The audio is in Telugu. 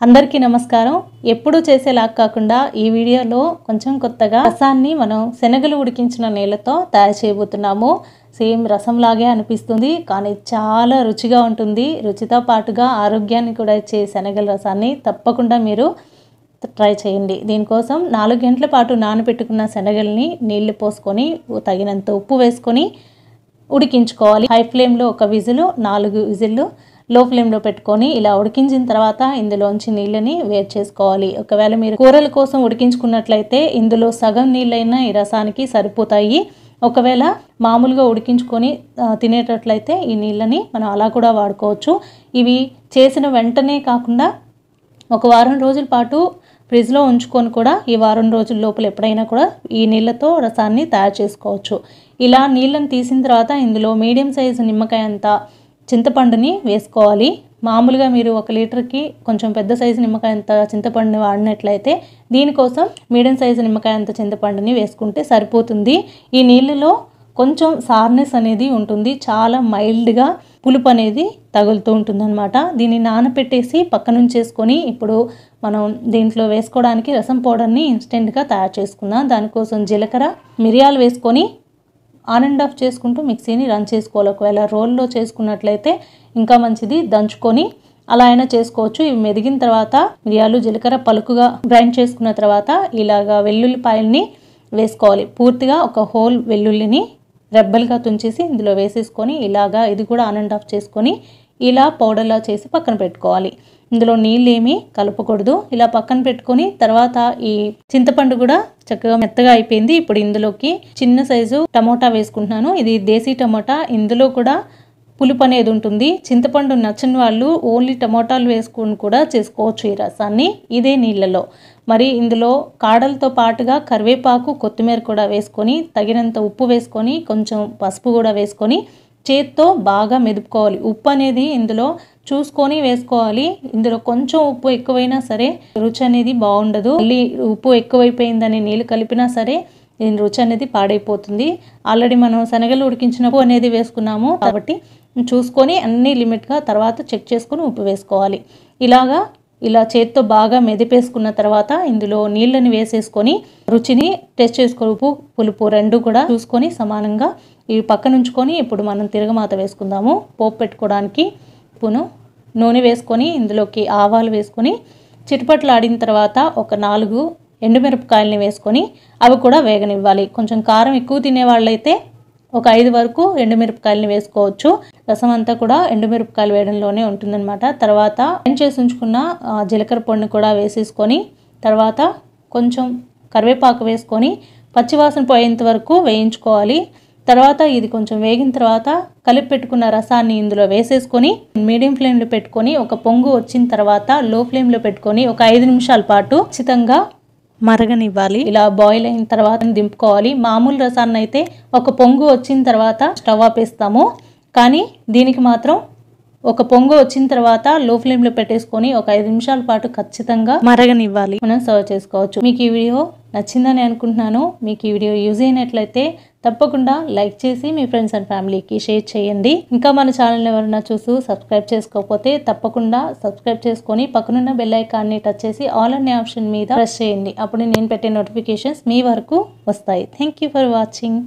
అందరికీ నమస్కారం. ఎప్పుడు చేసేలా కాకుండా ఈ వీడియోలో కొంచెం కొత్తగా రసాన్ని మనం శనగలు ఉడికించిన నీళ్ళతో తయారు చేయబోతున్నాము. సేమ్ రసం లాగే అనిపిస్తుంది, కానీ చాలా రుచిగా ఉంటుంది. రుచితో పాటుగా ఆరోగ్యాన్ని కూడా ఇచ్చే శనగల రసాన్ని తప్పకుండా మీరు ట్రై చేయండి. దీనికోసం 4 గంటల పాటు నానబెట్టుకున్న శనగల్ని నీళ్లు పోసుకొని తగినంత ఉప్పు వేసుకొని ఉడికించుకోవాలి. హై ఫ్లేమ్లో 1 విజిల్, 4 విజిల్లు లో ఫ్లేమ్లో పెట్టుకొని ఇలా ఉడికించిన తర్వాత ఇందులోంచి నీళ్ళని వేరు చేసుకోవాలి. ఒకవేళ మీరు కూరల కోసం ఉడికించుకున్నట్లయితే ఇందులో సగం నీళ్ళైనా ఈ రసానికి సరిపోతాయి. ఒకవేళ మామూలుగా ఉడికించుకొని తినేటట్లయితే ఈ నీళ్ళని మనం అలా కూడా వాడుకోవచ్చు. ఇవి చేసిన వెంటనే కాకుండా ఒక వారం రోజుల పాటు ఫ్రిడ్జ్లో ఉంచుకొని కూడా ఈ వారం రోజుల లోపల ఎప్పుడైనా కూడా ఈ నీళ్ళతో రసాన్ని తయారు చేసుకోవచ్చు. ఇలా నీళ్ళని తీసిన తర్వాత ఇందులో మీడియం సైజు నిమ్మకాయ అంత చింతపండుని వేసుకోవాలి. మామూలుగా మీరు 1 లీటర్కి కొంచెం పెద్ద సైజు నిమ్మకాయ అంత చింతపండుని వాడినట్లయితే దీనికోసం మీడియం సైజు నిమ్మకాయ అంత చింతపండుని వేసుకుంటే సరిపోతుంది. ఈ నీళ్ళలో కొంచెం సార్నెస్ అనేది ఉంటుంది, చాలా మైల్డ్గా పులుపు అనేది తగులుతూ ఉంటుందన్నమాట. దీన్ని నానపెట్టేసి పక్కన ఉంచేసుకొని ఇప్పుడు మనం దీంట్లో వేసుకోవడానికి రసం పౌడర్ని ఇన్స్టెంట్గా తయారు చేసుకుందాం. దానికోసం జీలకర్ర, మిరియాలు వేసుకొని ఆన్ అండ్ ఆఫ్ చేసుకుంటూ మిక్సీని రన్ చేసుకోవాలి. ఒకవేళ రోల్లో చేసుకున్నట్లయితే ఇంకా మంచిది, దంచుకొని అలా అయినా చేసుకోవచ్చు. ఇవి మెదిగిన తర్వాత మిరియాలు, జీలకర్ర పలుకుగా గ్రైండ్ చేసుకున్న తర్వాత ఇలాగా వెల్లుల్లిపాయల్ని వేసుకోవాలి. పూర్తిగా ఒక హోల్ వెల్లుల్లిని రెబ్బలుగా తుంచేసి ఇందులో వేసేసుకొని ఇలాగా ఇది కూడా ఆన్ అండ్ ఆఫ్ చేసుకొని ఇలా పౌడర్లా చేసి పక్కన పెట్టుకోవాలి. ఇందులో నీళ్ళు ఏమీ కలపకూడదు. ఇలా పక్కన పెట్టుకొని తర్వాత ఈ చింతపండు కూడా చక్కగా మెత్తగా అయిపోయింది. ఇప్పుడు ఇందులోకి చిన్న సైజు టమోటా వేసుకుంటున్నాను. ఇది దేశీ టమోటా. ఇందులో కూడా పులుపు అనేది ఉంటుంది. చింతపండు నచ్చని వాళ్ళు ఓన్లీ టమోటాలు వేసుకొని కూడా చేసుకోవచ్చు ఈ రసాన్ని ఇదే నీళ్ళలో. మరి ఇందులో కాడలతో పాటుగా కరివేపాకు, కొత్తిమీర కూడా వేసుకొని తగినంత ఉప్పు వేసుకొని కొంచెం పసుపు కూడా వేసుకొని చేత్తో బాగా మెదుపుకోవాలి. ఉప్పు అనేది ఇందులో చూసుకొని వేసుకోవాలి. ఇందులో కొంచెం ఉప్పు ఎక్కువైనా సరే రుచి అనేది బాగుండదు. మళ్ళీ ఉప్పు ఎక్కువైపోయిందని నీళ్ళు కలిపినా సరే దీని రుచి అనేది పాడైపోతుంది. ఆల్రెడీ మనం శనగలు ఉడికించిన ఉప్పు అనేది వేసుకున్నాము కాబట్టి చూసుకొని అన్ని లిమిట్గా తర్వాత చెక్ చేసుకొని ఉప్పు వేసుకోవాలి. ఇలా చేత్తో బాగా మెదిపేసుకున్న తర్వాత ఇందులో నీళ్ళని వేసేసుకొని రుచిని టెస్ట్ చేసుకోవాలి. ఉప్పు, పులుపు రెండు కూడా చూసుకొని సమానంగా ఇవి పక్కన ఉంచుకొని ఇప్పుడు మనం తిరగమాత వేసుకుందాము. పోపు పెట్టుకోవడానికి స్పూను నూనె వేసుకొని ఇందులోకి ఆవాలు వేసుకొని చిటపట్లు ఆడిన తర్వాత ఒక 4 ఎండుమిరపకాయలని వేసుకొని అవి కూడా వేగనివ్వాలి. కొంచెం కారం ఎక్కువ తినేవాళ్ళైతే ఒక 5 వరకు ఎండుమిరపకాయలని వేసుకోవచ్చు. రసం అంతా కూడా ఎండుమిరపకాయలు వేయడంలోనే ఉంటుందన్నమాట. తర్వాత గ్రైండ్ చేసి ఉంచుకున్న జీలకర్ర పొడిని కూడా వేసేసుకొని తర్వాత కొంచెం కరివేపాకు వేసుకొని పచ్చివాసన పోయేంత వరకు వేయించుకోవాలి. తర్వాత ఇది కొంచెం వేగిన తర్వాత కలిపి పెట్టుకున్న రసాన్ని ఇందులో వేసేసుకొని మీడియం ఫ్లేమ్లో పెట్టుకొని ఒక పొంగు వచ్చిన తర్వాత లో ఫ్లేమ్లో పెట్టుకొని ఒక 5 నిమిషాల పాటు ఖచ్చితంగా మరగనివ్వాలి. ఇలా బాయిల్ అయిన తర్వాత దింపుకోవాలి. మామూలు రసాన్ని అయితే ఒక పొంగు వచ్చిన తర్వాత స్టవ్ ఆపేస్తాము, కానీ దీనికి మాత్రం ఒక పొంగు వచ్చిన తర్వాత లో ఫ్లేమ్లో పెట్టేసుకొని ఒక 5 నిమిషాల పాటు ఖచ్చితంగా మరగనివ్వాలి. మనం సర్వ్ చేసుకోవచ్చు. మీకు ఈ వీడియో నచ్చిందని అనుకుంటున్నాను. మీకు ఈ వీడియో యూజ్ అయినట్లయితే తప్పకుండా లైక్ చేసి మీ ఫ్రెండ్స్ అండ్ ఫ్యామిలీకి షేర్ చేయండి. ఇంకా మన ఛానల్ని ఎవరైనా చూసి సబ్స్క్రైబ్ చేసుకోకపోతే తప్పకుండా సబ్స్క్రైబ్ చేసుకొని పక్కనున్న బెల్ ఐకాన్ని టచ్ చేసి ఆల్ అనే ఆప్షన్ మీద ప్రెస్ చేయండి. అప్పుడు నేను పెట్టే నోటిఫికేషన్స్ మీ వరకు వస్తాయి. Thank you for watching.